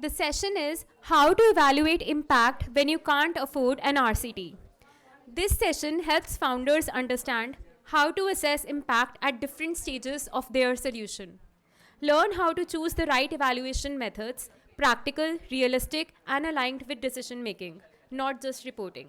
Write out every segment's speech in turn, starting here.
The session is How to Evaluate Impact When You Can't Afford an RCT. This session helps founders understand how to assess impact at different stages of their solution. Learn how to choose the right evaluation methods, practical, realistic, and aligned with decision making, not just reporting.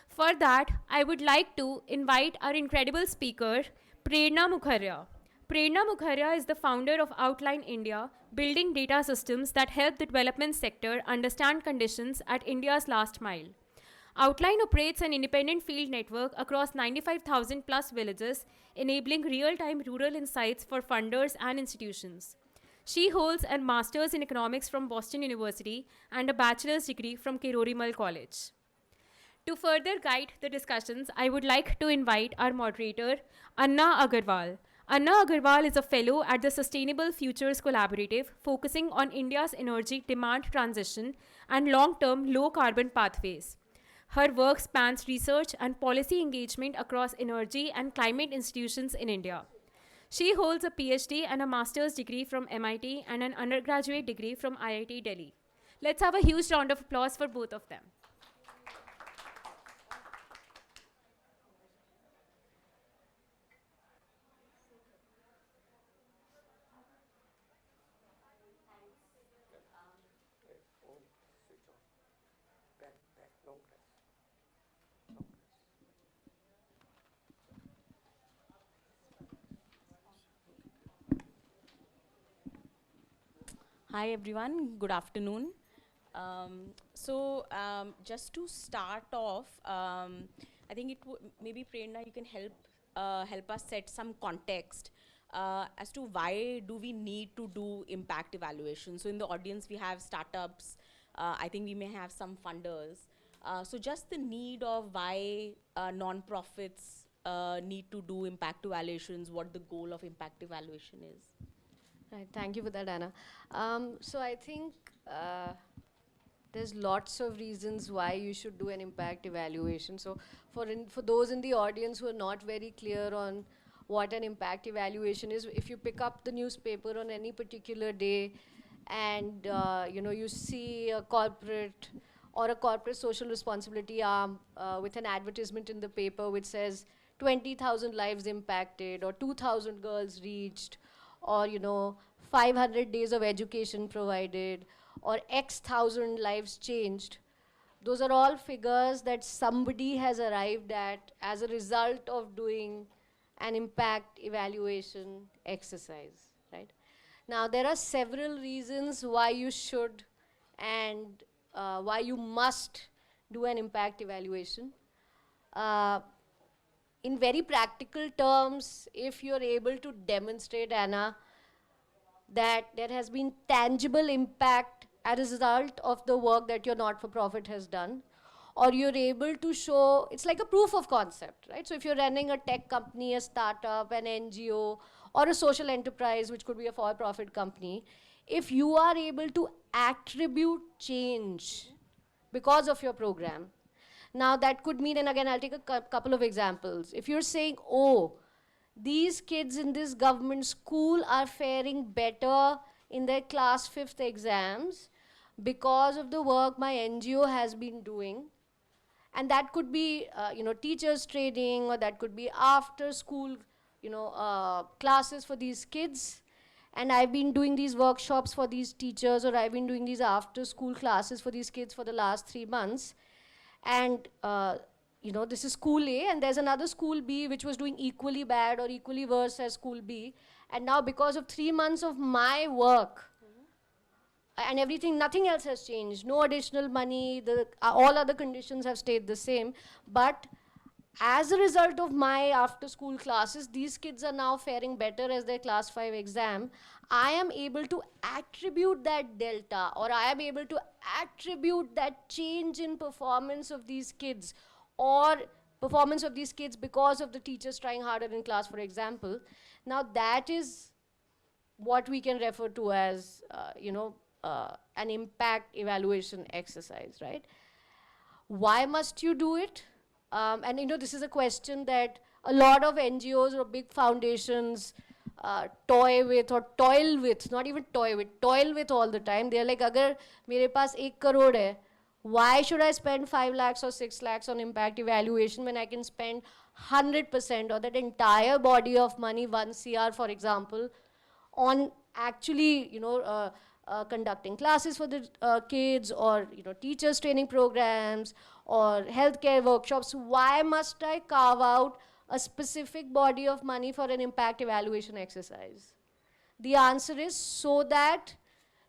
For that, I would like to invite our incredible speaker, Prerna Mukherjee. Prerna Mukherjee is the founder of Outline India, building data systems that help the development sector understand conditions at India's last mile. Outline operates an independent field network across 95,000 plus villages, enabling real time rural insights for funders and institutions. She holds a master's in economics from Boston University and a bachelor's degree from Kirorimal College. To further guide the discussions, I would like to invite our moderator, Anna Agarwal. Anna Agarwal is a fellow at the Sustainable Futures Collaborative, focusing on India's energy demand transition and long term low carbon pathways. Her work spans research and policy engagement across energy and climate institutions in India. She holds a PhD and a master's degree from MIT and an undergraduate degree from IIT Delhi. Let's have a huge round of applause for both of them. Hi everyone, good afternoon. Just to start off, I think maybe Prerna, you can help us set some context as to why do we need to do impact evaluation. So in the audience we have startups, I think we may have some funders. So just the need of why non-profits need to do impact evaluations, what the goal of impact evaluation is. Right, thank you for that, Anna. So I think there's lots of reasons why you should do an impact evaluation. So for those in the audience who are not very clear on what an impact evaluation is, if you pick up the newspaper on any particular day and you see a corporate or a corporate social responsibility arm with an advertisement in the paper which says 20,000 lives impacted or 2,000 girls reached or 500 days of education provided or X thousand lives changed, those are all figures that somebody has arrived at as a result of doing an impact evaluation exercise, right? Now there are several reasons why you should and why you must do an impact evaluation. In very practical terms, if you're able to demonstrate, Anna, that there has been tangible impact as a result of the work that your not-for-profit has done, or you're able to show, it's like a proof of concept, right? So if you're running a tech company, a startup, an NGO, or a social enterprise, which could be a for-profit company, if you are able to attribute change because of your program, now that could mean, and again, I'll take a couple of examples. If you're saying, oh, these kids in this government school are faring better in their class 5th exams because of the work my NGO has been doing. And that could be, teachers training, or that could be after school, classes for these kids. And I've been doing these workshops for these teachers, or I've been doing these after school classes for these kids for the last 3 months. And this is school A, and there's another school B which was doing equally bad or equally worse as school B. And now because of 3 months of my work, and everything, nothing else has changed. No additional money, all other conditions have stayed the same. But as a result of my after school classes, these kids are now faring better as their class 5 exam. I am able to attribute that delta, or I am able to attribute that change in performance of these kids, or performance of these kids because of the teachers trying harder in class, for example. Now that is what we can refer to as, an impact evaluation exercise, right? Why must you do it? And this is a question that a lot of NGOs or big foundations toy with or toil with, not even toy with, toil with all the time. They're like, agar mere paas 1 crore hai, why should I spend 5 lakhs or 6 lakhs on impact evaluation when I can spend 100% or that entire body of money, 1 CR for example, on actually, conducting classes for the kids, or, teachers training programs or healthcare workshops. Why must I carve out a specific body of money for an impact evaluation exercise? The answer is so that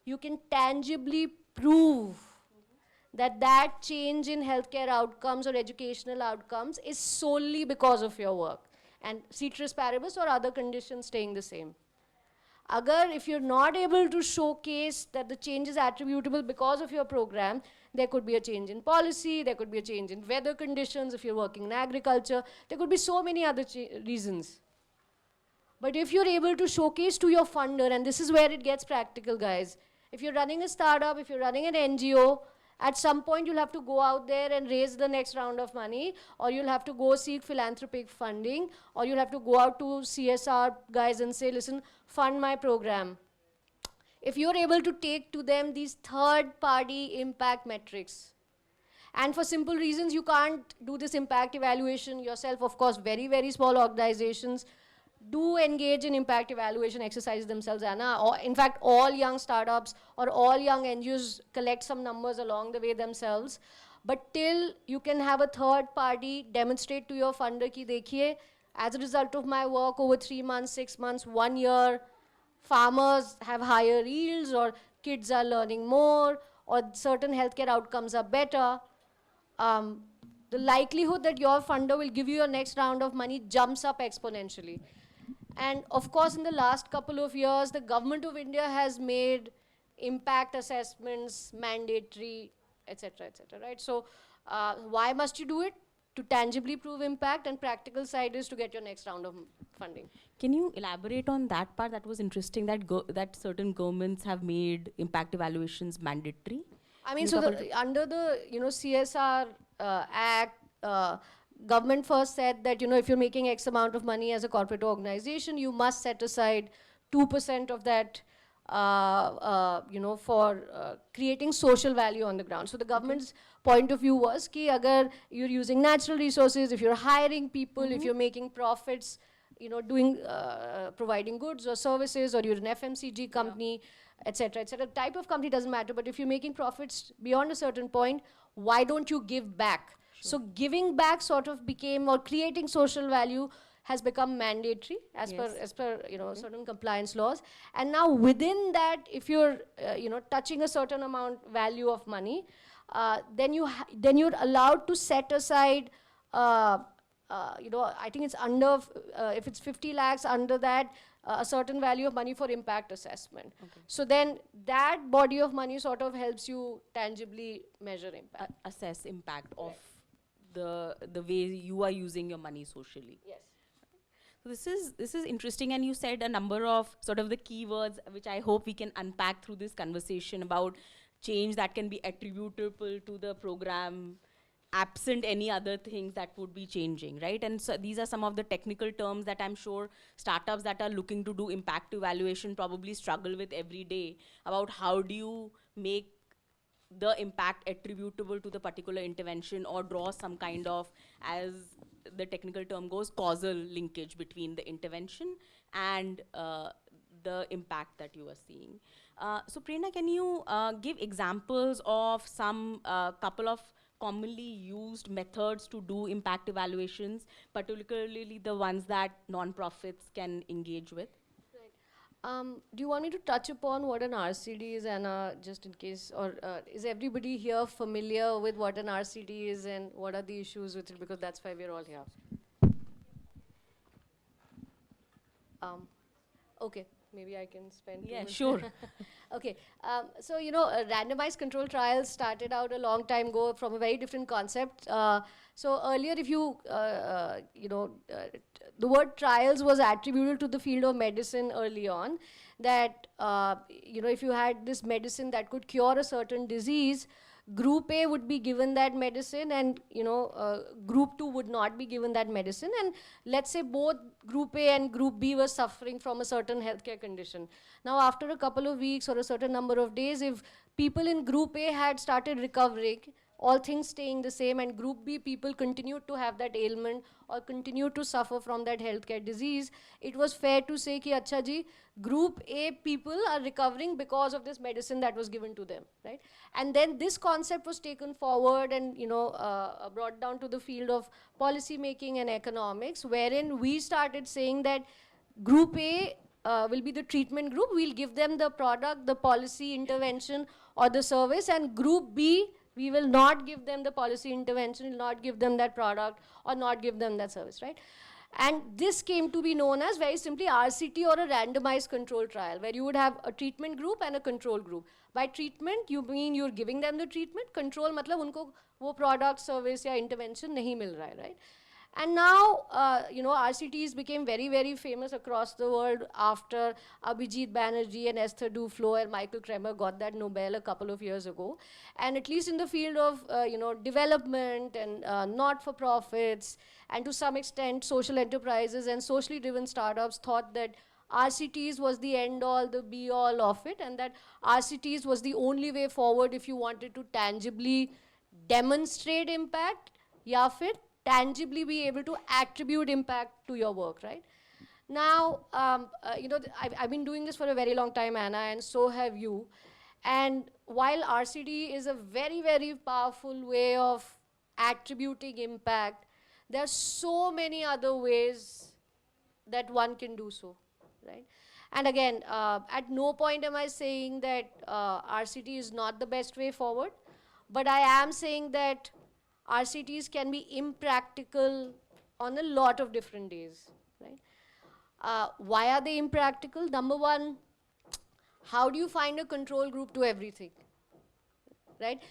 you can tangibly prove that that change in healthcare outcomes or educational outcomes is solely because of your work, and ceteris paribus or other conditions staying the same. Agar if you're not able to showcase that the change is attributable because of your program, there could be a change in policy, there could be a change in weather conditions if you're working in agriculture, there could be so many other reasons. But if you're able to showcase to your funder, and this is where it gets practical, guys, if you're running a startup, if you're running an NGO, at some point you'll have to go out there and raise the next round of money, or you'll have to go seek philanthropic funding, or you'll have to go out to CSR guys and say, listen, fund my program. If you're able to take to them these third-party impact metrics, and for simple reasons, you can't do this impact evaluation yourself. Of course, very, very small organizations do engage in impact evaluation exercises themselves, Anna. Or in fact, all young startups or all young NGOs collect some numbers along the way themselves. But till you can have a third party demonstrate to your funder ki dekhiye, as a result of my work over 3 months, 6 months, 1 year, farmers have higher yields, or kids are learning more, or certain healthcare outcomes are better. The likelihood that your funder will give you your next round of money jumps up exponentially. And of course, in the last couple of years, the government of India has made impact assessments mandatory, etc., right? So why must you do it? To tangibly prove impact, and practical side is to get your next round of funding. Can you elaborate on that part? That was interesting, that that certain governments have made impact evaluations mandatory. I mean, so under the CSR Act, government first said that if you're making X amount of money as a corporate organization, you must set aside 2% of that, for creating social value on the ground. So the government's point of view was कि अगर you're using natural resources, if you're hiring people, if you're making profits, doing providing goods or services, or you're an FMCG company, etc., type of company doesn't matter, but if you're making profits beyond a certain point, why don't you give back? So giving back sort of became, or creating social value has become mandatory as per certain compliance laws. And now within that, if you're touching a certain amount value of money, then you're allowed to set aside I think it's under if it's 50 lakhs, under that a certain value of money for impact assessment. Okay. So then that body of money sort of helps you tangibly measure impact. Assess impact of the way you are using your money socially. Yes. So this is interesting, and you said a number of sort of the keywords which I hope we can unpack through this conversation about change that can be attributable to the program, absent any other things that would be changing, right? And so these are some of the technical terms that I'm sure startups that are looking to do impact evaluation probably struggle with every day, about how do you make the impact attributable to the particular intervention, or draw some kind of, as the technical term goes, causal linkage between the intervention and the impact that you are seeing. So Prerna, can you give examples of some couple of commonly used methods to do impact evaluations, particularly the ones that non-profits can engage with? Do you want me to touch upon what an RCD is, Anna, just in case, or is everybody here familiar with what an RCD is and what are the issues with it, because that's why we're all here. Okay, maybe I can spend. Yeah, sure. Okay, so randomized control trials started out a long time ago from a very different concept. So earlier, if you, the word trials was attributed to the field of medicine early on, that, if you had this medicine that could cure a certain disease, Group A would be given that medicine, and Group 2 would not be given that medicine. And let's say both Group A and Group B were suffering from a certain healthcare condition. Now, after a couple of weeks or a certain number of days, if people in Group A had started recovering, all things staying the same, and Group B people continued to have that ailment or continued to suffer from that healthcare disease, it was fair to say ki acha ji, Group A people are recovering because of this medicine that was given to them, right? And then this concept was taken forward and brought down to the field of policy making and economics, wherein we started saying that Group A will be the treatment group. We'll give them the product, the policy intervention or the service, and Group B, we will not give them the policy intervention, will not give them that product or not give them that service, right? And this came to be known as very simply RCT, or a randomized control trial, where you would have a treatment group and a control group. By treatment, you mean you're giving them the treatment. Control matlab unko wo product, service ya intervention nahi mil raha hai, right? And now, RCTs became very, very famous across the world after Abhijit Banerjee and Esther Duflo and Michael Kremer got that Nobel a couple of years ago. And at least in the field of, development and not-for-profits, and to some extent social enterprises and socially driven startups thought that RCTs was the end-all, the be-all of it, and that RCTs was the only way forward if you wanted to tangibly demonstrate impact, ya fir tangibly be able to attribute impact to your work, right? Now, I've been doing this for a very long time, Anna, and so have you. And while RCT is a very, very powerful way of attributing impact, there are so many other ways that one can do so, right? And again, at no point am I saying that RCT is not the best way forward, but I am saying that RCTs can be impractical on a lot of different days, right? Why are they impractical? Number one, how do you find a control group to everything, right?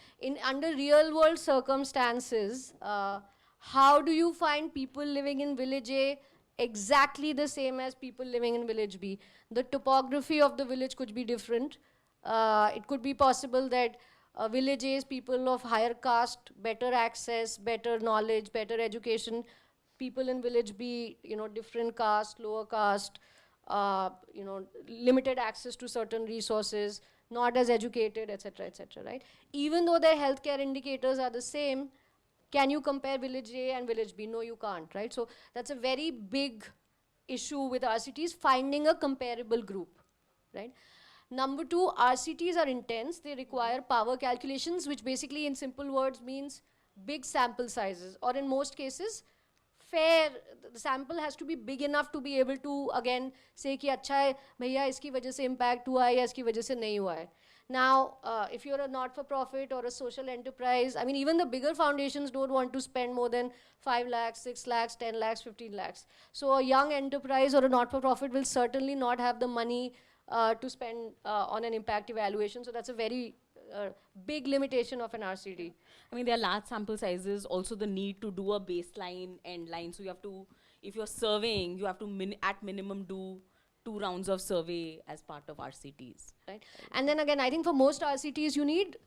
Under real world circumstances, how do you find people living in village A exactly the same as people living in village B? The topography of the village could be different. It could be possible that village A's people of higher caste, better access, better knowledge, better education. People in village B, different caste, lower caste, limited access to certain resources, not as educated, etc., right? Even though their healthcare indicators are the same, can you compare village A and village B? No, you can't, right? So that's a very big issue with RCTs, finding a comparable group, right? Number two, RCTs are intense. They require power calculations, which basically in simple words means big sample sizes, or in most cases, the sample has to be big enough to be able to, again, say ki acha hai, bhaiya iski wajah se impact hua hai, ya iski wajah se nahi hua hai. Now, if you're a not-for-profit or a social enterprise, I mean, even the bigger foundations don't want to spend more than 5 lakhs, 6 lakhs, 10 lakhs, 15 lakhs. So a young enterprise or a not-for-profit will certainly not have the money to spend on an impact evaluation. So that's a very big limitation of an RCT. I mean, there are large sample sizes, also the need to do a baseline, end line. So you have to, if you're surveying, you have to at minimum do 2 rounds of survey as part of RCTs. Right. And then again, I think for most RCTs, you need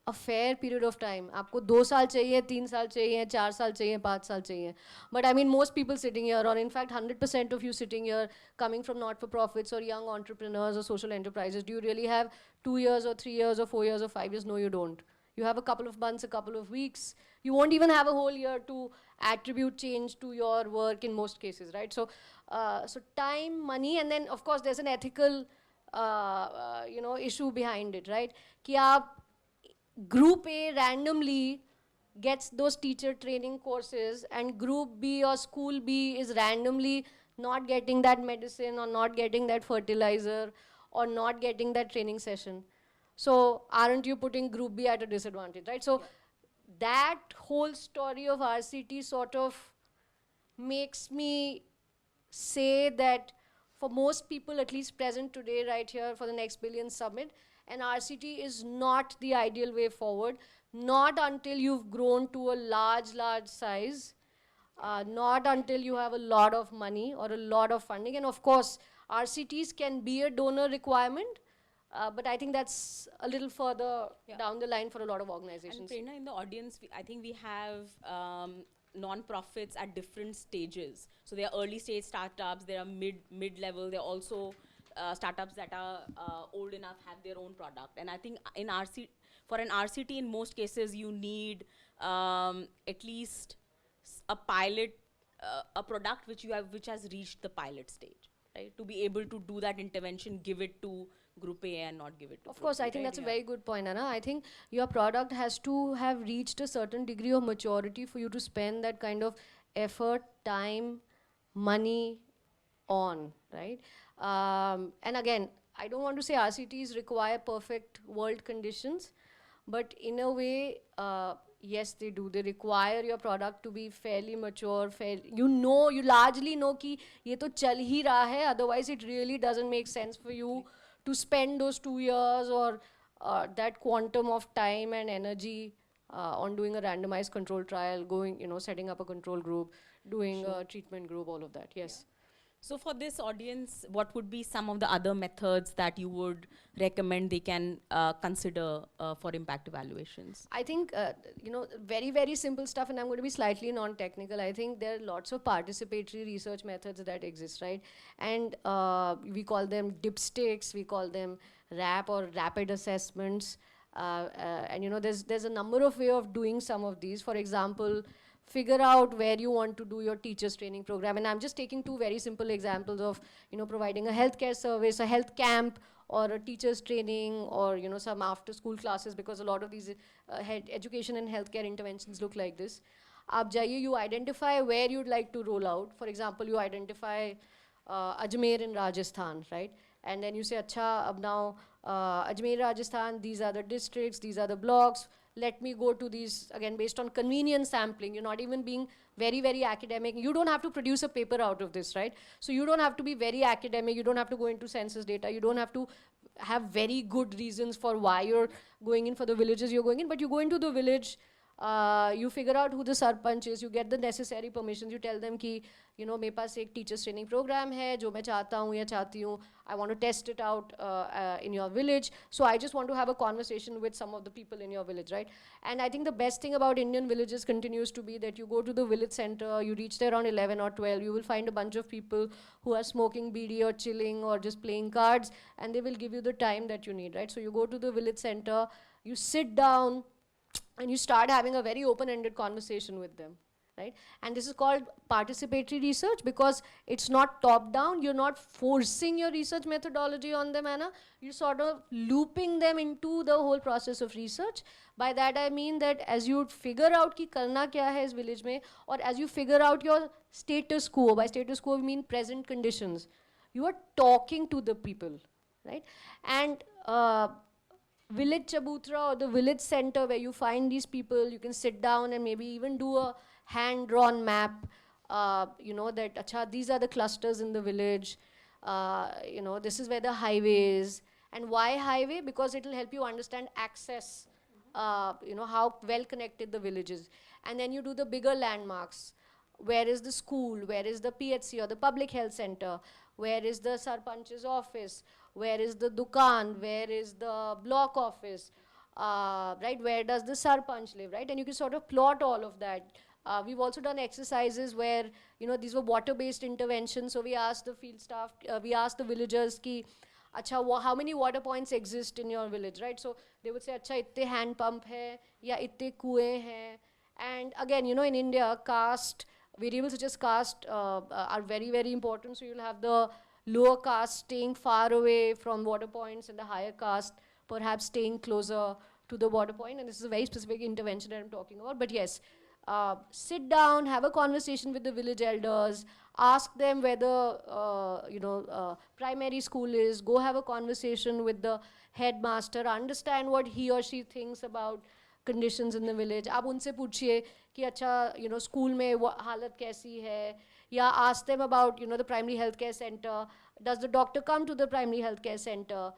a fair period of time. आपको 2 साल चाहिए, 3 साल चाहिए, 4 साल चाहिए, 5 साल चाहिए. But I mean, most people sitting here, or in fact, 100% of you sitting here, coming from not-for-profits or young entrepreneurs or social enterprises, do you really have 2 years or 3 years or 4 years or 5 years? No, you don't. You have a couple of months, a couple of weeks. You won't even have a whole year to attribute change to your work in most cases, right? So, so time, money, and then of course there's an ethical, issue behind it, right? Ki aap Group A randomly gets those teacher training courses, and Group B or School B is randomly not getting that medicine or not getting that fertilizer or not getting that training session. So aren't you putting Group B at a disadvantage, right? So that whole story of RCT sort of makes me say that for most people, at least present today, right here for the Next Billion Summit, an RCT is not the ideal way forward, not until you've grown to a large size, not until you have a lot of money or a lot of funding. And of course, RCTs can be a donor requirement, But I think that's a little further down the line for a lot of And organizations. Prerna, in the audience, I think we have non-profits at different stages. So there are early stage startups, there are mid level, there are also startups that are old enough, have their own product. And I think for an RCT, in most cases, you need at least a pilot, a product which has reached the pilot stage, right? To be able to do that intervention, give it to Group A and not give it to Of Group course, B, I think right? that's a very good point, Anna. I think your product has to have reached a certain degree of maturity for you to spend that kind of effort, time, money on, right? And again, I don't want to say RCTs require perfect world conditions, but in a way, yes, they do. They require your product to be fairly mature, you largely know कि ये तो चल ही रहा है, otherwise it really doesn't make sense for you to spend those 2 years or that quantum of time and energy on doing a randomized control trial, setting up a control group, doing a treatment group, all of that, yes. So for this audience, what would be some of the other methods that you would recommend they can consider for impact evaluations? I think, very, very simple stuff, and I'm going to be slightly non-technical. I think there are lots of participatory research methods that exist, right? And we call them dipsticks, we call them RAP or rapid assessments. And, there's a number of ways of doing some of these. For example, figure out where you want to do your teachers training program. And I'm just taking two very simple examples of, providing a healthcare service, a health camp, or a teacher's training, or some after school classes, because a lot of these education and healthcare interventions look like this. Aap jaiye, you identify where you'd like to roll out. For example, you identify Ajmer in Rajasthan, right? And then you say, acha, ab now Ajmer, Rajasthan, these are the districts, these are the blocks. Let me go to these, again, based on convenience sampling. You're not even being very, very academic. You don't have to produce a paper out of this, right? So you don't have to be very academic. You don't have to go into census data. You don't have to have very good reasons for why you're going in for the villages you're going in. But you go into the village, you figure out who the sarpanch is, you get the necessary permissions, you tell them कि मेरे पास एक teachers training program है जो मैं चाहता हूँ या चाहती हूँ, I want to test it out in your village, so I just want to have a conversation with some of the people in your village, right? And I think the best thing about Indian villages continues to be that you go to the village center, you reach there around 11 or 12, you will find a bunch of people who are smoking bidi or chilling or just playing cards, and they will give you the time that you need, right? So you go to the village center, you sit down, and you start having a very open-ended conversation with them, right? And this is called participatory research because it's not top-down. You're not forcing your research methodology on them, Anna. You're sort of looping them into the whole process of research. By that I mean that as you figure out ki karna kya hai is village mein, or as you figure out your status quo, by status quo we mean present conditions, you are talking to the people, right? And village chabutra or the village center where you find these people, you can sit down and maybe even do a hand-drawn map, that acha, these are the clusters in the village, this is where the highway is. And why highway? Because it will help you understand access, how well connected the village is. And then you do the bigger landmarks. Where is the school? Where is the PHC or the public health center? Where is the sarpanch's office? Where is the dukan? Where is the block office? Right? Where does the sarpanch live? Right? And you can sort of plot all of that. We've also done exercises where, these were water-based interventions. So we asked the field staff, we asked the villagers, ki, acha, how many water points exist in your village, right? So they would say, acha, itte hand pump hai, ya itte kuएं hai. And again, in India, caste, variables such as caste are very, very important. So you'll have the lower caste staying far away from water points and the higher caste perhaps staying closer to the water point. And this is a very specific intervention that I'm talking about. But yes, sit down, have a conversation with the village elders, ask them where the primary school is, go have a conversation with the headmaster, understand what he or she thinks about conditions in the village. आप उनसे पूछिए कि अच्छा school में हालत कैसी है, या ask them about the primary healthcare center. Does the doctor come to the primary healthcare center?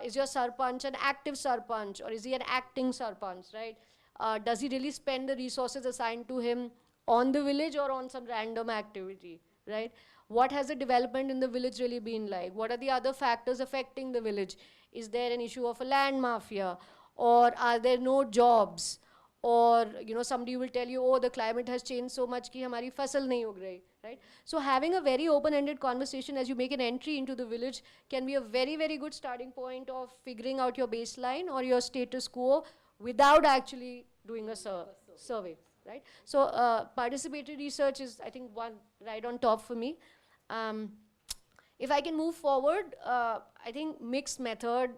Is your sarpanch an active sarpanch or is he an acting sarpanch, right? Does he really spend the resources assigned to him on the village or on some random activity, right? What has the development in the village really been like? What are the other factors affecting the village? Is there an issue of a land mafia? Or are there no jobs? Or somebody will tell you, oh, the climate has changed so much कि हमारी फसल नहीं उग रही, right? So having a very open-ended conversation as you make an entry into the village can be a very, very good starting point of figuring out your baseline or your status quo without actually doing a survey, right? So participatory research is, I think, one right on top for me. If I can move forward, I think mixed method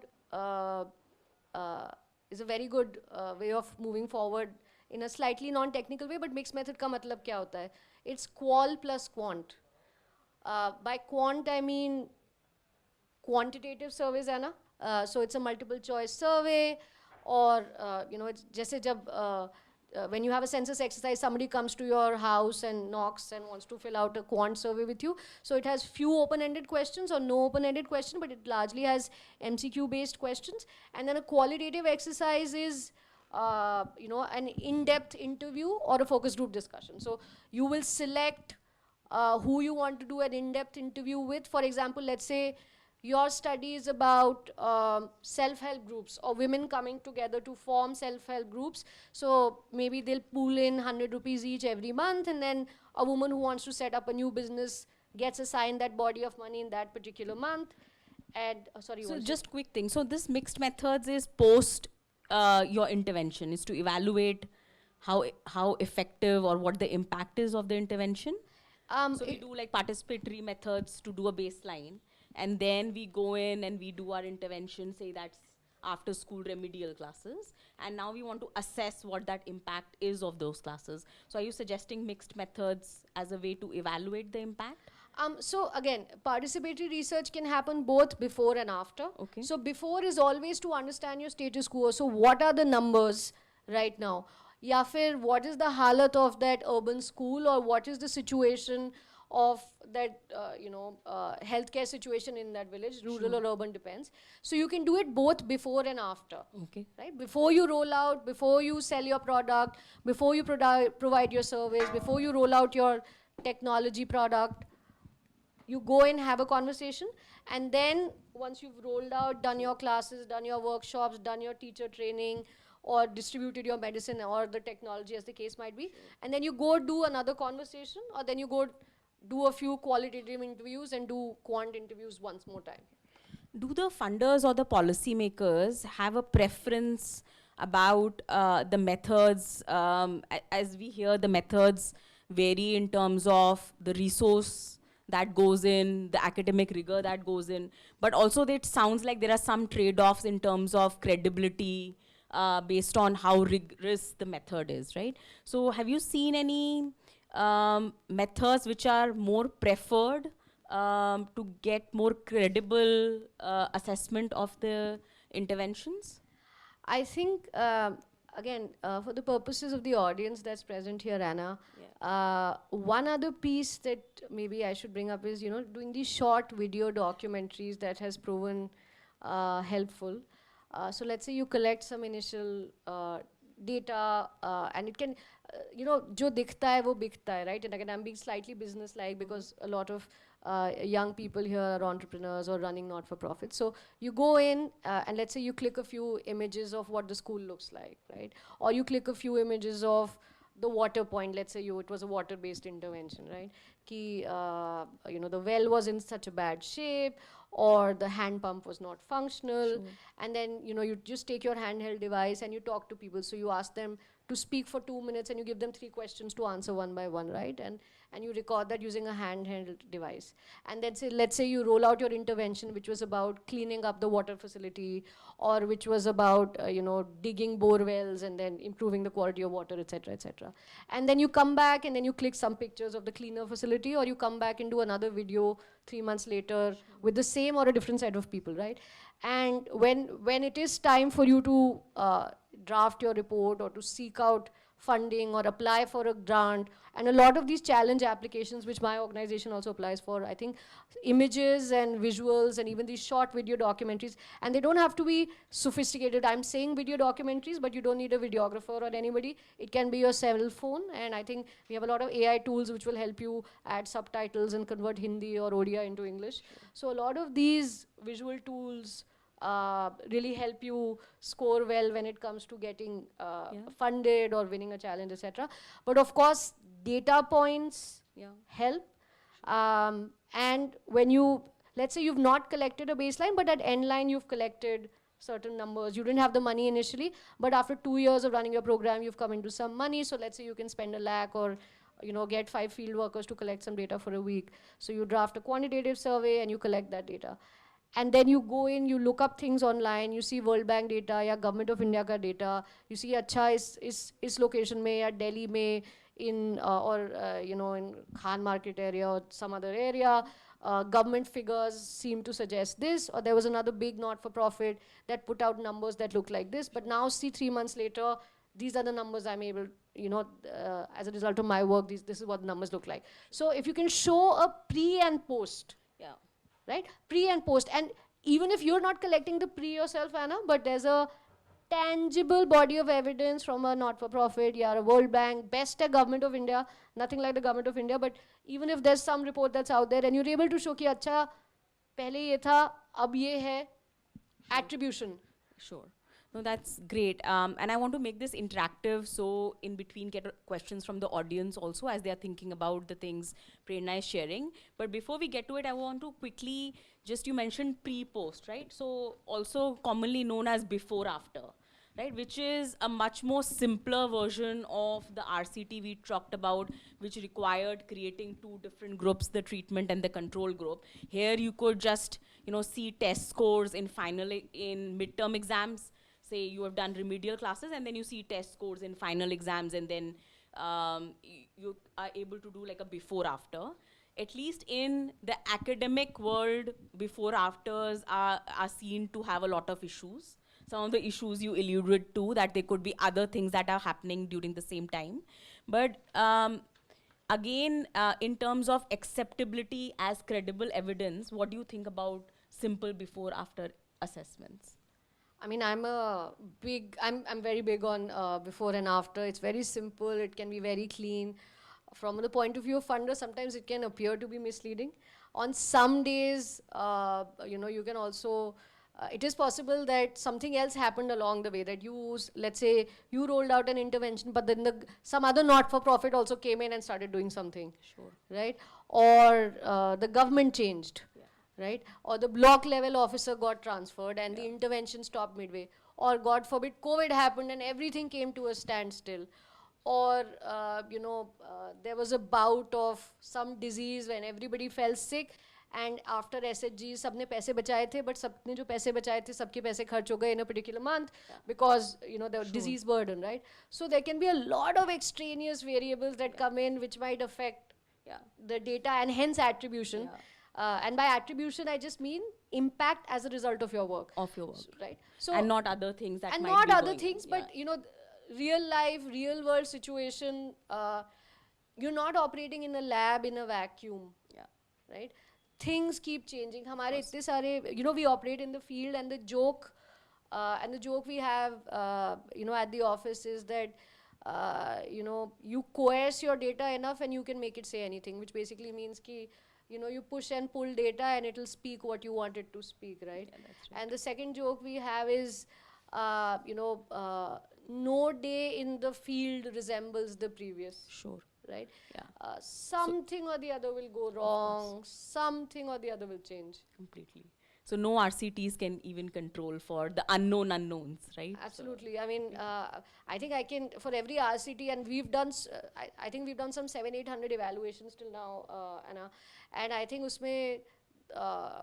is a very good way of moving forward in a slightly non-technical way, but mixed method का मतलब क्या होता है? It's qual plus quant. By quant, I mean quantitative surveys है ना? So it's a multiple choice survey, or it's जैसे जब when you have a census exercise, somebody comes to your house and knocks and wants to fill out a quant survey with you. So it has few open-ended questions or no open-ended question, but it largely has MCQ-based questions. And then a qualitative exercise is an in-depth interview or a focus group discussion. So you will select who you want to do an in-depth interview with. For example, let's say your study is about self-help groups or women coming together to form self-help groups. So maybe they'll pool in 100 rupees each every month, and then a woman who wants to set up a new business gets assigned that body of money in that particular month. And sorry, So just quick thing. So this mixed methods is post your intervention, is to evaluate how effective or what the impact is of the intervention. So we do like participatory methods to do a baseline, and then we go in and we do our intervention, say that's after school remedial classes, and now we want to assess what that impact is of those classes. So are you suggesting mixed methods as a way to evaluate the impact? So again, participatory research can happen both before and after. Okay. So before is always to understand your status quo. So what are the numbers right now? Ya fir what is the halat of that urban school, or what is the situation of that healthcare situation in that village, rural or urban depends. So you can do it both before and after. Okay. Right? Before you roll out, before you sell your product, before you provide your service, before you roll out your technology product, you go and have a conversation, and then once you've rolled out, done your classes, done your workshops, done your teacher training, or distributed your medicine or the technology as the case might be, and then you go do another conversation, or then you go do a few qualitative interviews and do quant interviews once more time. Do the funders or the policymakers have a preference about the methods? As we hear, the methods vary in terms of the resource that goes in, the academic rigor that goes in, but also it sounds like there are some trade-offs in terms of credibility based on how rigorous the method is, right? So have you seen any methods which are more preferred to get more credible assessment of the interventions? I think, again, for the purposes of the audience that's present here, Anna, one other piece that maybe I should bring up is, doing these short video documentaries that has proven helpful. So let's say you collect some initial data, and it can, jo dikhta hai wo bikhta hai, right? And again, I'm being slightly business-like because a lot of young people here are entrepreneurs or running not-for-profits. So you go in, and let's say you click a few images of what the school looks like, right? Or you click a few images of the water point. Let's say it was a water-based intervention, right? Ki, the well was in such a bad shape, or the hand pump was not functional. Sure. And then, you just take your handheld device and you talk to people. So you ask them to speak for 2 minutes and you give them 3 questions to answer one by one, right? And you record that using a handheld device. And then let's say you roll out your intervention, which was about cleaning up the water facility, or which was about, digging bore wells and then improving the quality of water, et cetera, et cetera. And then you come back and then you click some pictures of the cleaner facility, or you come back and do another video 3 months later with the same or a different set of people, right? And when it is time for you to draft your report or to seek out funding or apply for a grant, and a lot of these challenge applications, which my organization also applies for, I think images and visuals and even these short video documentaries, and they don't have to be sophisticated. I'm saying video documentaries, but you don't need a videographer or anybody. It can be your cell phone, and I think we have a lot of AI tools which will help you add subtitles and convert Hindi or Odia into English. So a lot of these visual tools really help you score well when it comes to getting funded or winning a challenge, etc. But of course, data points help. And when you, let's say you've not collected a baseline, but at end line you've collected certain numbers. You didn't have the money initially, but after 2 years of running your program, you've come into some money. So let's say you can spend 1 lakh or get 5 field workers to collect some data for a week. So you draft a quantitative survey and you collect that data. And then you go in, you look up things online, you see World Bank data, या Government of India का data, you see अच्छा इस location में या Delhi में in in Khan Market area or some other area, government figures seem to suggest this, or there was another big not-for-profit that put out numbers that look like this, but now see 3 months later, these are the numbers I'm able, as a result of my work, this is what the numbers look like. So if you can show a pre and post, right? Pre and post. And even if you're not collecting the pre yourself, Anna, but there's a tangible body of evidence from a not-for-profit, a World Bank, best at Government of India, nothing like the Government of India, but even if there's some report that's out there and you're able to show कि अच्छा पहले ये था, अब ये है, attribution. Sure. No, that's great. And I want to make this interactive, so in between get questions from the audience also as they are thinking about the things Prerna is sharing. But before we get to it, I want to quickly, you mentioned pre-post, right? So also commonly known as before-after, right? Which is a much more simpler version of the RCT we talked about, which required creating 2 different groups, the treatment and the control group. Here you could just, see test scores in midterm exams. Say you have done remedial classes and then you see test scores in final exams, and then you are able to do like a before after. At least in the academic world, before afters are seen to have a lot of issues. Some of the issues you alluded to, that there could be other things that are happening during the same time. But again, in terms of acceptability as credible evidence, what do you think about simple before after assessments? I mean, I'm very big on before and after. It's very simple. It can be very clean. From the point of view of funders, sometimes it can appear to be misleading. On some days, you can also, it is possible that something else happened along the way, that let's say you rolled out an intervention, but then some other not-for-profit also came in and started doing something. Sure. Right? Or the government changed. Right? Or the block level officer got transferred and the intervention stopped midway. Or God forbid, COVID happened and everything came to a standstill. Or, there was a bout of some disease when everybody fell sick, and after SHG, सबने पैसे बचाए थे, but सबने जो पैसे बचाए थे, सबके पैसे खर्च हो गए in a particular month because, the disease burden, right? So there can be a lot of extraneous variables that come in which might affect the data and hence attribution. And by attribution, I just mean impact as a result of your work. Right? So and not other things that and might not be other going things, on. but real life, real world situation. You're not operating in a lab in a vacuum. Right? Things keep changing. हमारे इतने सारे, we operate in the field, and the joke we have, at the office is that, you coerce your data enough and you can make it say anything, which basically means कि you push and pull data and it'll speak what you want it to speak, right? Yeah, that's right. And the second joke we have is, no day in the field resembles the previous. Sure. Right? Yeah. Something or the other will go wrong, something or the other will change. Completely. So no RCTs can even control for the unknown unknowns, right? Absolutely. So, I mean, I think I can, for every RCT, and we've done, I think we've done some 700-800 evaluations till now, Anna. And I think usme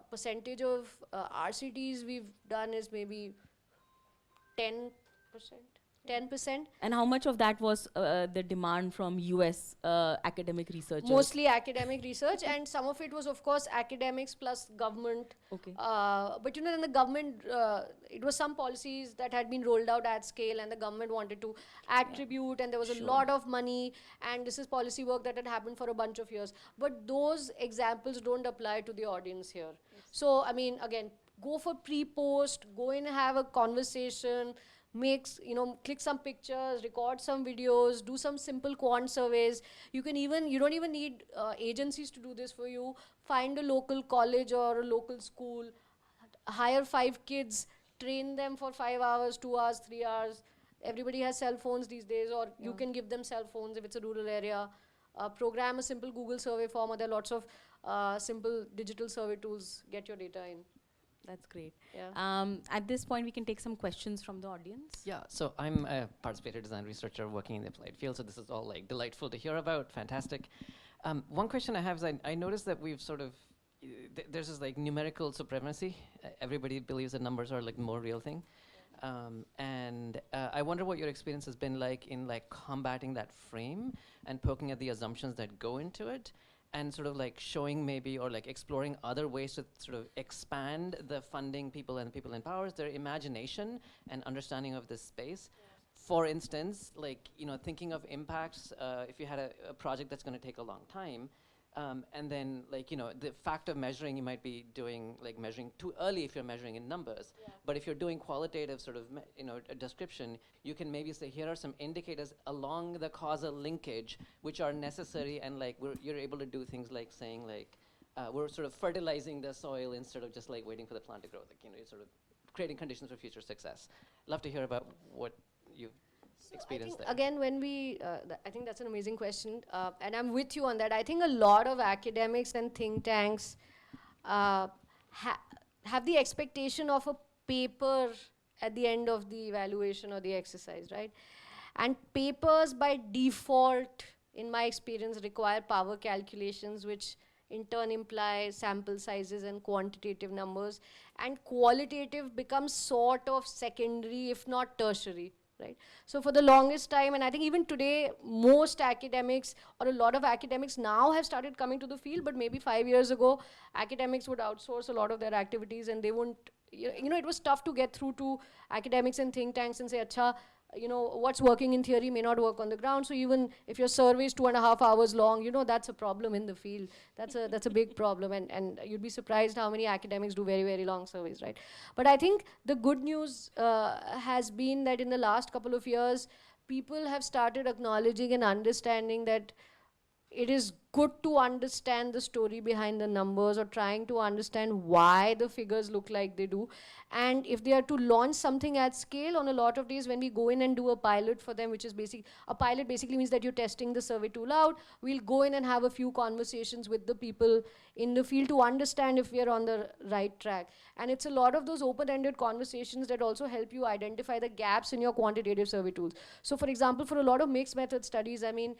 percentage of RCTs we've done is maybe 10%. 10%. And how much of that was the demand from US academic researchers? Mostly academic research, and some of it was, of course, academics plus government. Okay. But in the government, it was some policies that had been rolled out at scale, and the government wanted to attribute, and there was a lot of money, and this is policy work that had happened for a bunch of years. But those examples don't apply to the audience here. So, I mean, again, go for pre-post, go in and have a conversation, click some pictures, record some videos, do some simple quant surveys. You don't even need agencies to do this for you. Find a local college or a local school. hire 5 kids, train them for 5 hours, 2 hours, 3 hours. Everybody has cell phones these days, or you can give them cell phones if it's a rural area. Program a simple Google survey form, or there are lots of simple digital survey tools. Get your data in. That's great. Yeah. At this point, we can take some questions from the audience. Yeah, so I'm a participator design researcher working in the applied field, so this is all like delightful to hear about, fantastic. One question I have is I noticed that we've sort of, there's this like numerical supremacy. Everybody believes that numbers are like the more real thing. And I wonder what your experience has been like in like combating that frame and poking at the assumptions that go into it, and sort of like showing maybe or like exploring other ways to sort of expand the funding people and people in powers, their imagination and understanding of this space. For instance, like, you know, thinking of impacts, if you had a project that's going to take a long time, and then, like, you know, the fact of measuring, you might be doing, like, measuring too early if you're measuring in numbers. Yeah. But if you're doing qualitative sort of, you know, a description, you can maybe say, here are some indicators along the causal linkage which are necessary, and, like, you're able to do things like saying, like, we're sort of fertilizing the soil instead of just, like, waiting for the plant to grow. Like, you know, you're sort of creating conditions for future success. Love to hear about what you've experienced there. Again, when we, I think that's an amazing question, and I'm with you on that. I think a lot of academics and think tanks have the expectation of a paper at the end of the evaluation or the exercise, right? And papers by default, in my experience, require power calculations, which in turn imply sample sizes and quantitative numbers, and qualitative becomes sort of secondary, if not tertiary. Right? So for the longest time, and I think even today, most academics or a lot of academics now have started coming to the field, but maybe 5 years ago, academics would outsource a lot of their activities, and they wouldn't, you know, it was tough to get through to academics and think tanks and say, acha, you know, what's working in theory may not work on the ground. So even if your survey is 2.5 hours long, you know, that's a problem in the field. That's a big problem, and you'd be surprised how many academics do very, very long surveys, right? But I think the good news has been that in the last couple of years, people have started acknowledging and understanding that it is good to understand the story behind the numbers, or trying to understand why the figures look like they do. And if they are to launch something at scale, on a lot of days when we go in and do a pilot for them, which is a pilot basically means that you're testing the survey tool out, we'll go in and have a few conversations with the people in the field to understand if we are on the right track. And it's a lot of those open-ended conversations that also help you identify the gaps in your quantitative survey tools. So for example, for a lot of mixed method studies, I mean,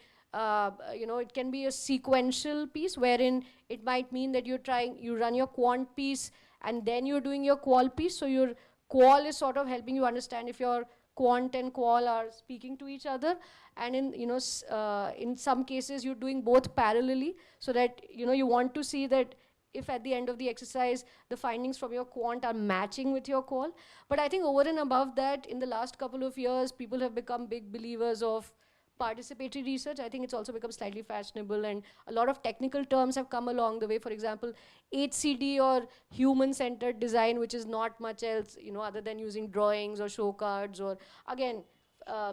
you know, it can be a sequential piece wherein it might mean that you run your quant piece and then you're doing your qual piece. So your qual is sort of helping you understand if your quant and qual are speaking to each other. And in, you know, in some cases you're doing both parallelly, so that, you know, you want to see that if at the end of the exercise the findings from your quant are matching with your qual. But I think over and above that, in the last couple of years, people have become big believers of participatory research. I think it's also become slightly fashionable, and a lot of technical terms have come along the way. For example, HCD, or human-centered design, which is not much else, you know, other than using drawings or show cards, or again,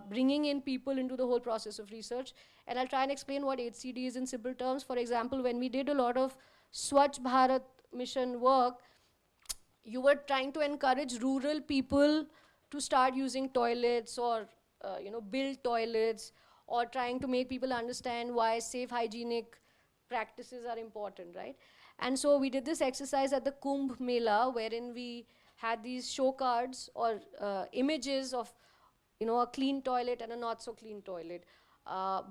bringing in people into the whole process of research. And I'll try and explain what HCD is in simple terms. For example, when we did a lot of Swachh Bharat mission work, you were trying to encourage rural people to start using toilets, or you know, build toilets, or trying to make people understand why safe hygienic practices are important, right? And so we did this exercise at the Kumbh Mela, wherein we had these show cards, or images of, you know, a clean toilet and a not so clean toilet,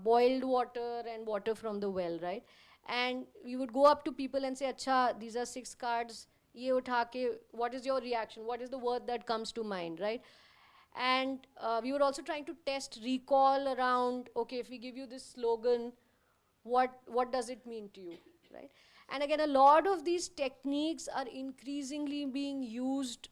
boiled water and water from the well, right? And we would go up to people and say, acha, these are 6 cards, ye utha ke, what is your reaction? What is the word that comes to mind, right? And we were also trying to test recall around, okay, if we give you this slogan, what does it mean to you, right? And again, a lot of these techniques are increasingly being used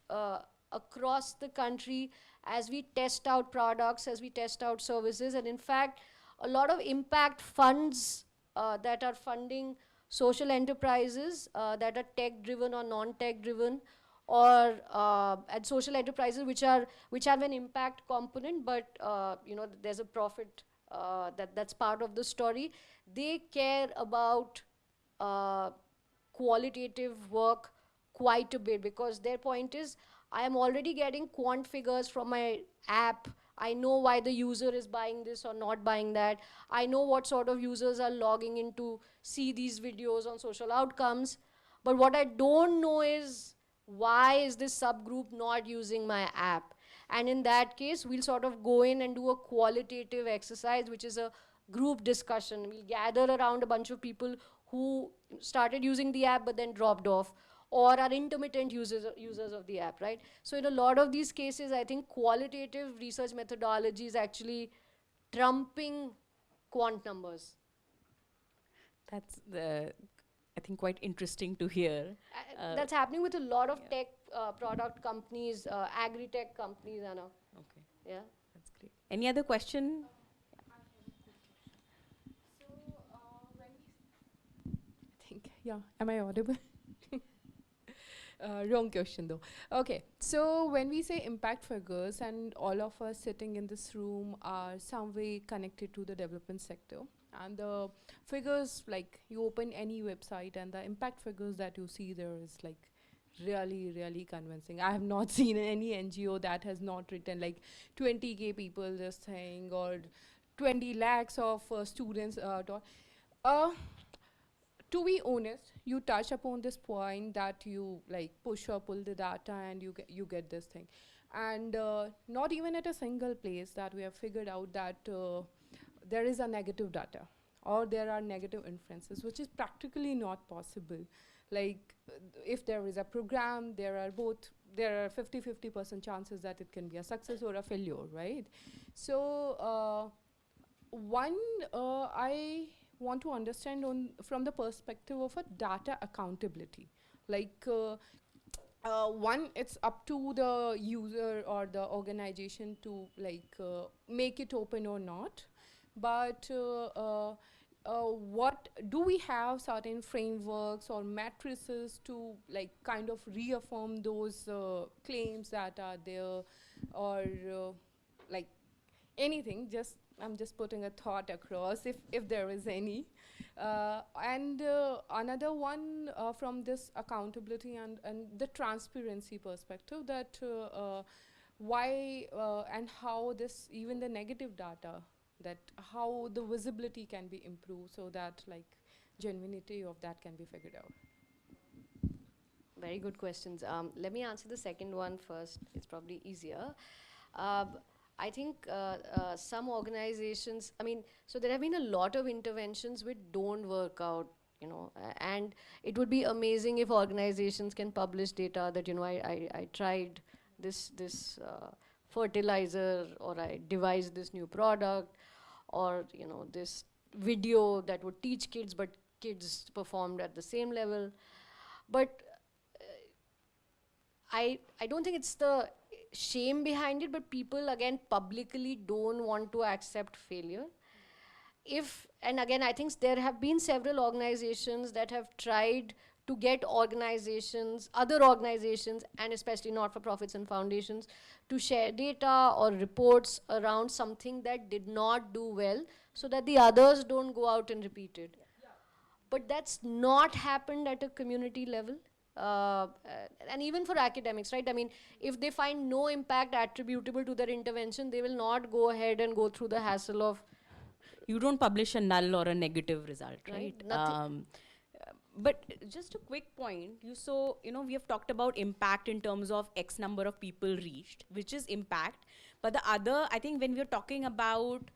across the country as we test out products, as we test out services. And in fact, a lot of impact funds that are funding social enterprises that are tech-driven or non-tech-driven, or and social enterprises which have an impact component, but you know, there's a profit that's part of the story. They care about qualitative work quite a bit, because their point is, I am already getting quant figures from my app. I know why the user is buying this or not buying that. I know what sort of users are logging in to see these videos on social outcomes. But what I don't know is, why is this subgroup not using my app? And in that case, we'll sort of go in and do a qualitative exercise, which is a group discussion. We'll gather around a bunch of people who started using the app but then dropped off, or are intermittent users of the app, right? So in a lot of these cases, I think qualitative research methodology is actually trumping quant numbers. That's I think quite interesting to hear. That's happening with a lot of tech product companies, agri-tech companies, Anna. Okay, Yeah. that's great. Any other question? I think, yeah. Am I audible? Wrong question though. Okay, so when we say impact figures, and all of us sitting in this room are some way connected to the development sector, and the figures, like you open any website and the impact figures that you see there is like really, really convincing. I have not seen any NGO that has not written like 20K people this thing, or 20 lakhs of students taught. To be honest, you touch upon this point that you like push or pull the data and you get this thing, and not even at a single place that we have figured out that there is a negative data or there are negative inferences, which is practically not possible. Like if there is a program, there are 50-50% chances that it can be a success or a failure, right? So I want to understand from the perspective of a data accountability. Like one, it's up to the user or the organization to like make it open or not. But what do we have certain frameworks or matrices to like kind of reaffirm those claims that are there, or like anything? Just I'm just putting a thought across, if there is any. And another one from this accountability and the transparency perspective, that why and how this, even the negative data, that how the visibility can be improved so that like genuinity of that can be figured out. Very good questions. Let me answer the second one first. It's probably easier. I think some organizations, I mean, so there have been a lot of interventions which don't work out, you know, and it would be amazing if organizations can publish data that, you know, I tried this fertilizer, or I devised this new product, or, you know, this video that would teach kids, but kids performed at the same level. But I don't think it's the shame behind it, but people again publicly don't want to accept failure. And again, I think there have been several organizations that have tried to get other organizations, and especially not-for-profits and foundations, to share data or reports around something that did not do well, so that the others don't go out and repeat it. But that's not happened at a community level. And even for academics, right? I mean, if they find no impact attributable to their intervention, they will not go ahead and go through the hassle of. You don't publish a null or a negative result, right? Nothing. But just a quick point, we have talked about impact in terms of X number of people reached, which is impact. But the other, I think when we're talking about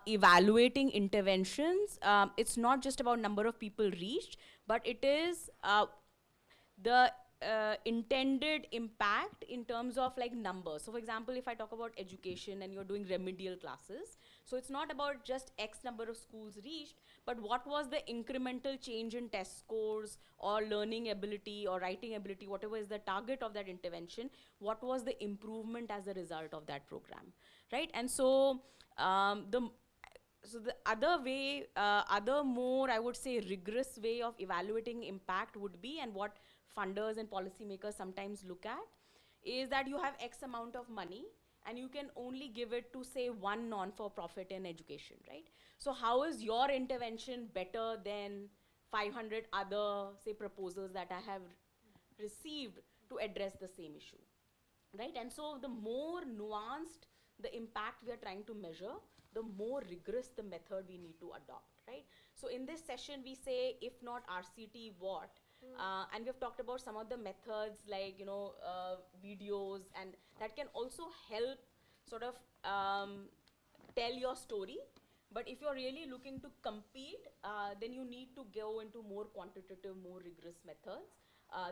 evaluating interventions, it's not just about number of people reached, but it is the intended impact in terms of like numbers. So for example, if I talk about education and you're doing remedial classes, so it's not about just X number of schools reached, but what was the incremental change in test scores or learning ability or writing ability, whatever is the target of that intervention, what was the improvement as a result of that program, right? And so the other way, other more, I would say, rigorous way of evaluating impact would be, and what funders and policymakers sometimes look at, is that you have X amount of money and you can only give it to, say, one non-for-profit in education, right? So how is your intervention better than 500 other, say, proposals that I have received to address the same issue, right? And so the more nuanced the impact we are trying to measure, the more rigorous the method we need to adopt, right? So in this session we say, if not RCT, what? And we have talked about some of the methods like, videos, and that can also help sort of tell your story. But if you're really looking to compete, then you need to go into more quantitative, more rigorous methods.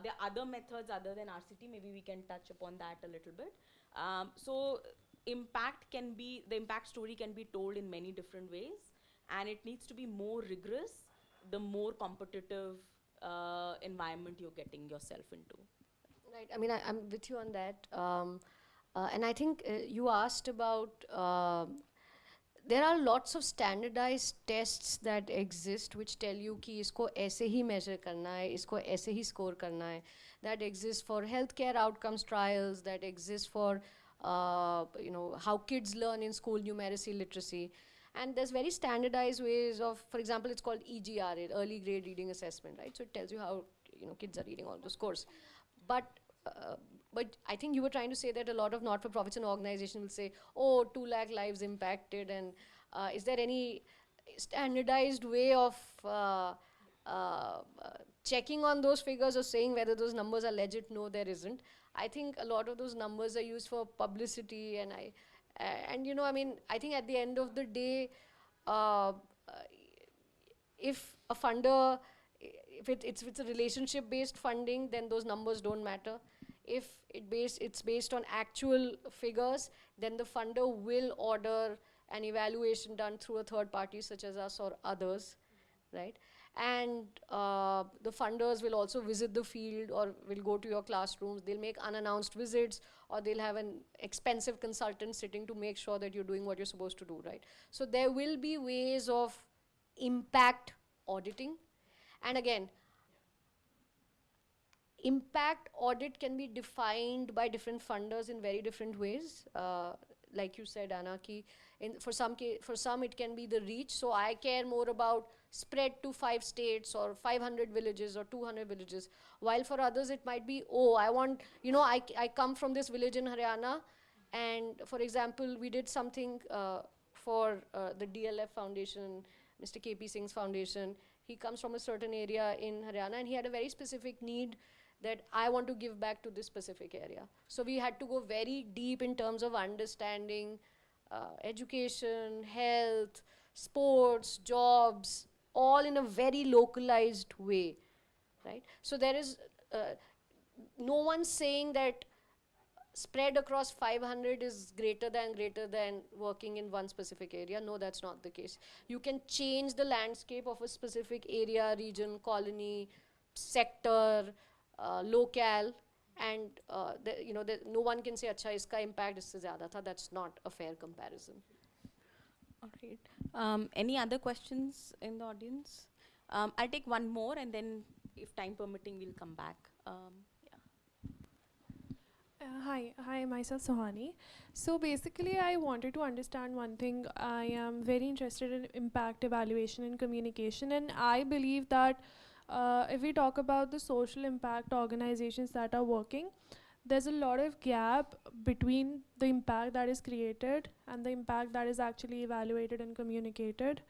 There are other methods other than RCT. Maybe we can touch upon that a little bit. So the impact story can be told in many different ways, and it needs to be more rigorous the more competitive environment you're getting yourself into. Right. I mean, I'm with you on that. And I think you asked about there are lots of standardized tests that exist which tell you कि इसको ऐसे ही measure करना है, इसको ऐसे ही score करना है. That exists for healthcare outcomes trials, that exists for how kids learn in school numeracy, literacy. And there's very standardized ways of, for example, it's called EGRA, Early Grade Reading Assessment, right? So it tells you how kids are reading all those scores. But I think you were trying to say that a lot of not-for-profits and organizations will say, oh, 2 lakh lives impacted, and is there any standardized way of checking on those figures or saying whether those numbers are legit? No, there isn't. I think a lot of those numbers are used for publicity, and I think at the end of the day, if a funder, if it's a relationship-based funding, then those numbers don't matter. If it's based on actual figures, then the funder will order an evaluation done through a third party such as us or others, right? And the funders will also visit the field or will go to your classrooms. They'll make unannounced visits, or they'll have an expensive consultant sitting to make sure that you're doing what you're supposed to do, right? So there will be ways of impact auditing. And again, impact audit can be defined by different funders in very different ways. Like you said, Anna, for some it can be the reach. So I care more about spread to 5 states or 500 villages or 200 villages. While for others it might be, I come from this village in Haryana, and for example, we did something for the DLF Foundation, Mr. KP Singh's foundation. He comes from a certain area in Haryana, and he had a very specific need that I want to give back to this specific area. So we had to go very deep in terms of understanding education, health, sports, jobs, all in a very localized way, right? So there is no one saying that spread across 500 is greater than working in one specific area. No, that's not the case. You can change the landscape of a specific area, region, colony, sector, locale, and no one can say, "Acha, iska impact isse zyada tha." That's not a fair comparison. All right. Any other questions in the audience? I'll take one more, and then, if time permitting, we'll come back. Hi, myself Sohani. So basically, I wanted to understand one thing. I am very interested in impact evaluation and communication, and I believe that if we talk about the social impact organizations that are working, there's a lot of gap between the impact that is created and the impact that is actually evaluated and communicated.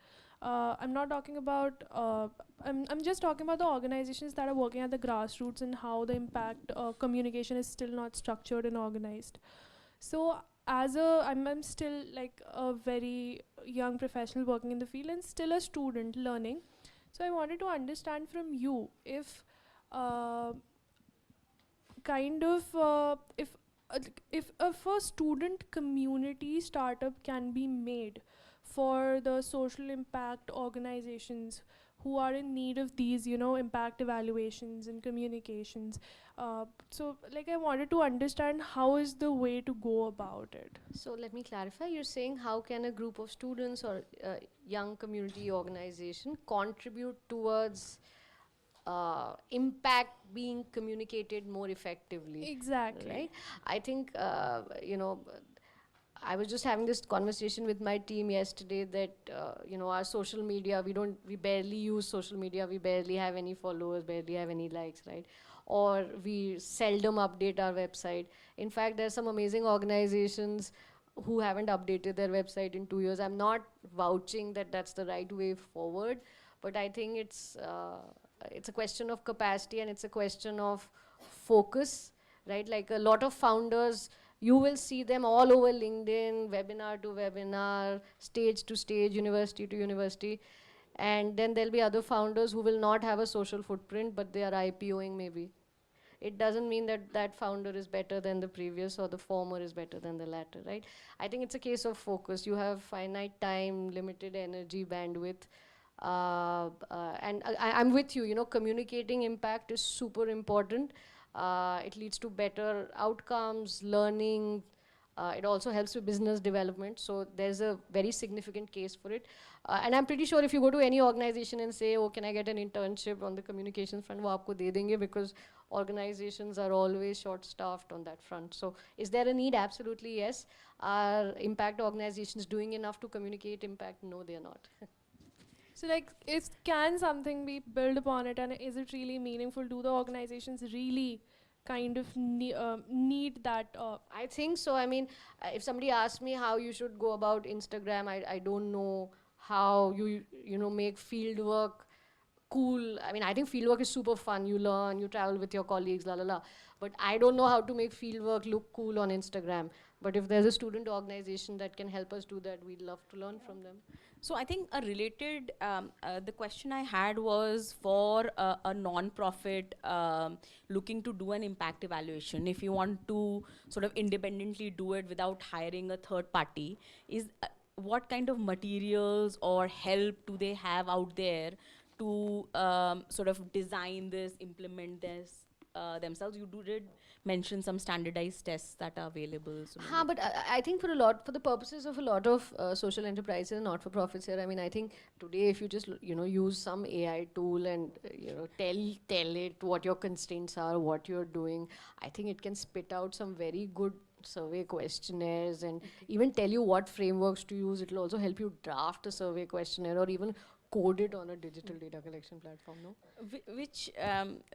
I'm not talking about, I'm just talking about the organizations that are working at the grassroots and how the impact communication is still not structured and organized. So I'm still like a very young professional working in the field and still a student learning. So I wanted to understand from you if if a student community startup can be made for the social impact organizations who are in need of these, impact evaluations and communications. So like I wanted to understand how is the way to go about it. So let me clarify. You're saying how can a group of students or young community organization contribute towards impact being communicated more effectively? Exactly. Right? I think, I was just having this conversation with my team yesterday that our social media, we barely use social media, we barely have any followers, barely have any likes, right? Or we seldom update our website. In fact, there's some amazing organizations who haven't updated their website in 2 years. I'm not vouching that that's the right way forward, but I think it's a question of capacity and it's a question of focus, right? Like a lot of founders, you will see them all over LinkedIn, webinar to webinar, stage to stage, university to university. And then there'll be other founders who will not have a social footprint, but they are IPOing maybe. It doesn't mean that that founder is better than the previous or the former is better than the latter, right? I think it's a case of focus. You have finite time, limited energy, bandwidth. And I'm with you, communicating impact is super important. It leads to better outcomes, learning. It also helps with business development. So there's a very significant case for it. And I'm pretty sure if you go to any organization and say, oh, can I get an internship on the communication front, wo aapko de denge, because organizations are always short-staffed on that front. So is there a need? Absolutely, yes. Are impact organizations doing enough to communicate impact? No, they're not. So like, can something be built upon it, and is it really meaningful? Do the organizations really kind of need that? I think so. I mean, if somebody asks me how you should go about Instagram, I don't know how you make field work cool. I mean, I think fieldwork is super fun. You learn, you travel with your colleagues, la la la. But I don't know how to make fieldwork look cool on Instagram. But if there's a student organization that can help us do that, we'd love to learn from them. So I think a related, the question I had was for a non-profit looking to do an impact evaluation. If you want to sort of independently do it without hiring a third party, what kind of materials or help do they have out there to sort of design this, implement this themselves? You did mention some standardized tests that are available. So but I think for the purposes of a lot of social enterprises and not-for-profits here, I mean, I think today if you just use some AI tool and tell it what your constraints are, what you're doing, I think it can spit out some very good survey questionnaires and even tell you what frameworks to use. It will also help you draft a survey questionnaire or even code it on a digital data collection platform, no?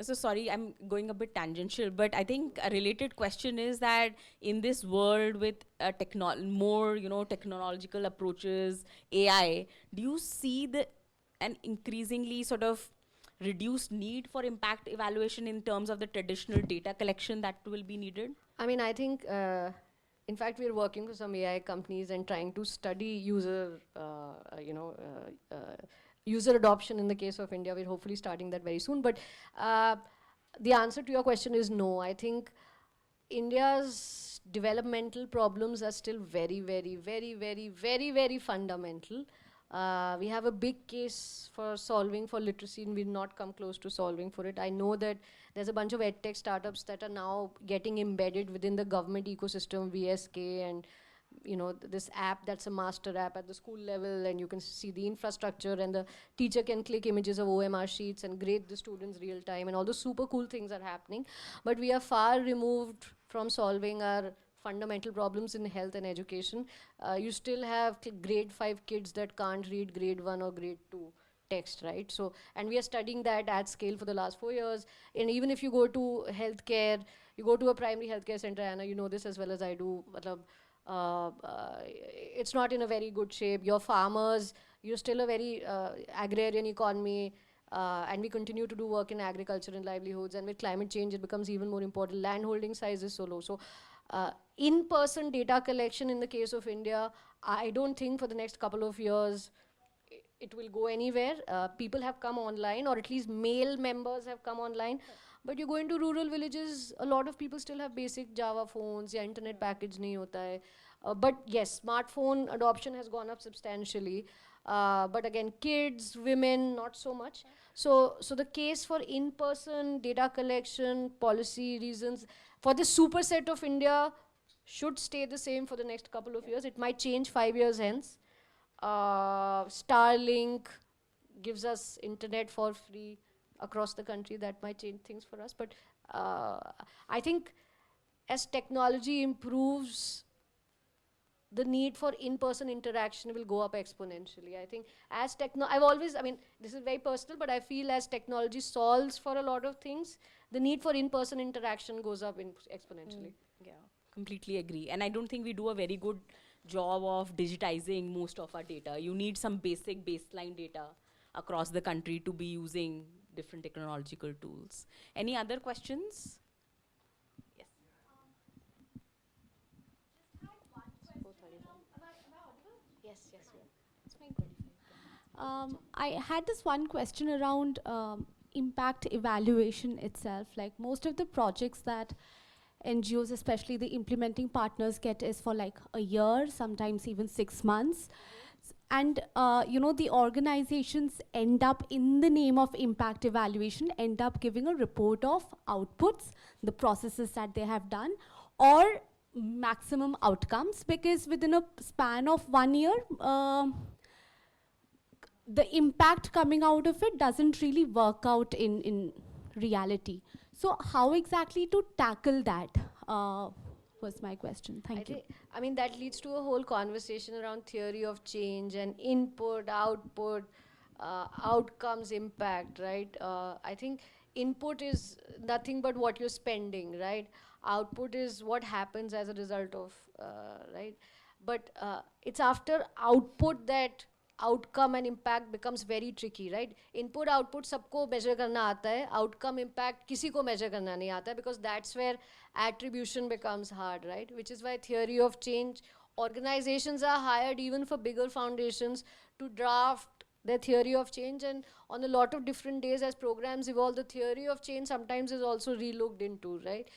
So sorry, I'm going a bit tangential, but I think a related question is that in this world with more, technological approaches, AI, do you see an increasingly sort of reduced need for impact evaluation in terms of the traditional data collection that will be needed? I mean, I think, in fact, we're working with some AI companies and trying to study user adoption in the case of India. We're hopefully starting that very soon. But the answer to your question is no. I think India's developmental problems are still very, very, very, very, very, very fundamental. We have a big case for solving for literacy, and we've not come close to solving for it. I know that there's a bunch of edtech startups that are now getting embedded within the government ecosystem, VSK, and this app that's a master app at the school level, and you can see the infrastructure, and the teacher can click images of OMR sheets and grade the students real time, and all those super cool things are happening. But we are far removed from solving our fundamental problems in health and education. You still have grade 5 kids that can't read grade 1 or grade 2 text, right? So, and we are studying that at scale for the last 4 years. And even if you go to healthcare, you go to a primary healthcare center, Anna, you know this as well as I do, it's not in a very good shape. Your farmers, you're still a very agrarian economy, and we continue to do work in agriculture and livelihoods, and with climate change it becomes even more important. Landholding size is so low. So in-person data collection in the case of India, I don't think for the next couple of years it will go anywhere. People have come online, or at least male members have come online. But you go into rural villages, a lot of people still have basic Java phones, ya internet package nahi hota hai. But yes, smartphone adoption has gone up substantially. But again, kids, women, not so much. So the case for in-person data collection, policy reasons, for the superset of India should stay the same for the next couple of years. It might change 5 years hence. Starlink gives us internet for free across the country. That might change things for us. But I think as technology improves, the need for in-person interaction will go up exponentially. I think as I've always, I mean, this is very personal, but I feel as technology solves for a lot of things, the need for in-person interaction goes up exponentially. Yeah, completely agree. And I don't think we do a very good job of digitizing most of our data. You need some basic baseline data across the country to be using different technological tools. Any other questions? Yes. Yes, yes, I had this one question around impact evaluation itself. Like most of the projects that NGOs, especially the implementing partners, get is for like a year, sometimes even 6 months. And the organizations end up, in the name of impact evaluation, end up giving a report of outputs, the processes that they have done, or maximum outcomes, because within a span of 1 year, the impact coming out of it doesn't really work out in reality. So how exactly to tackle that was my question. Thank you. I mean, that leads to a whole conversation around theory of change and input, output, outcomes, impact, right? I think input is nothing but what you're spending, right? Output is what happens as a result of, right? But it's after output that outcome and impact becomes very tricky, right? Input, output सबको measure करना आता है, outcome, impact किसी को measure करना नहीं आता है, because that's where attribution becomes hard, right? Which is why theory of change, organizations are hired even for bigger foundations to draft their theory of change, and on a lot of different days as programs evolve, the theory of change sometimes is also relooked into, right?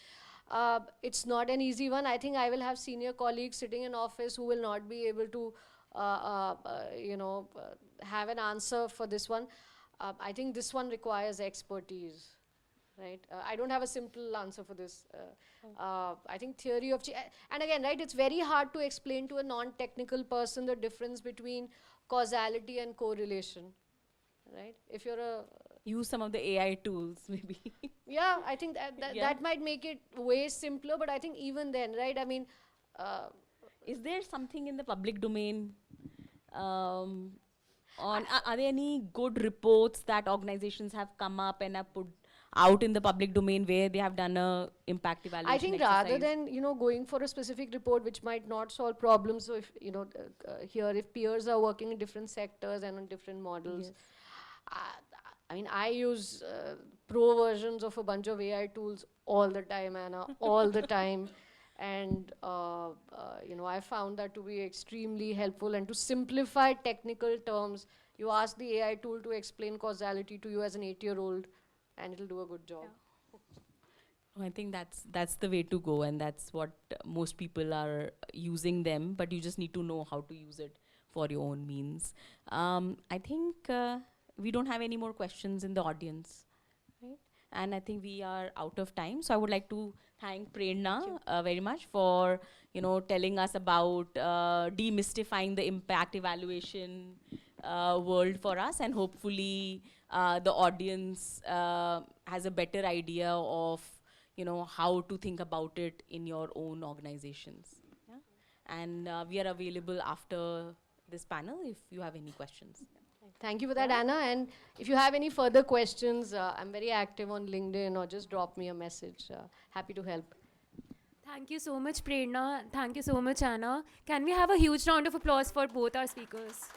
It's not an easy one. I think I will have senior colleagues sitting in office who will not be able to have an answer for this one. I think this one requires expertise, right? I don't have a simple answer for this. I think theory of change, and again, right, it's very hard to explain to a non-technical person the difference between causality and correlation, right? If you're a Use some of the AI tools, maybe. yeah, I think that might make it way simpler, but I think even then, right? I mean, Is there something in the public domain are there any good reports that organizations have come up and have put out in the public domain where they have done a impact evaluation I think exercise? rather than going for a specific report which might not solve problems, so if here if peers are working in different sectors and on different models, I mean, I use pro versions of a bunch of AI tools all the time, Anna, all the time. And I found that to be extremely helpful. And to simplify technical terms, you ask the AI tool to explain causality to you as an 8-year-old, and it'll do a good job. I think that's the way to go, and that's what most people are using them. But you just need to know how to use it for your own means. I think we don't have any more questions in the audience, right? And I think we are out of time. So I would like to thank Prerna very much for telling us about demystifying the impact evaluation world for us, and hopefully the audience has a better idea of how to think about it in your own organizations. Yeah? And we are available after this panel if you have any questions. Thank you for that, Anna. And if you have any further questions, I'm very active on LinkedIn, or just drop me a message. Happy to help. Thank you so much, Prerna. Thank you so much, Anna. Can we have a huge round of applause for both our speakers?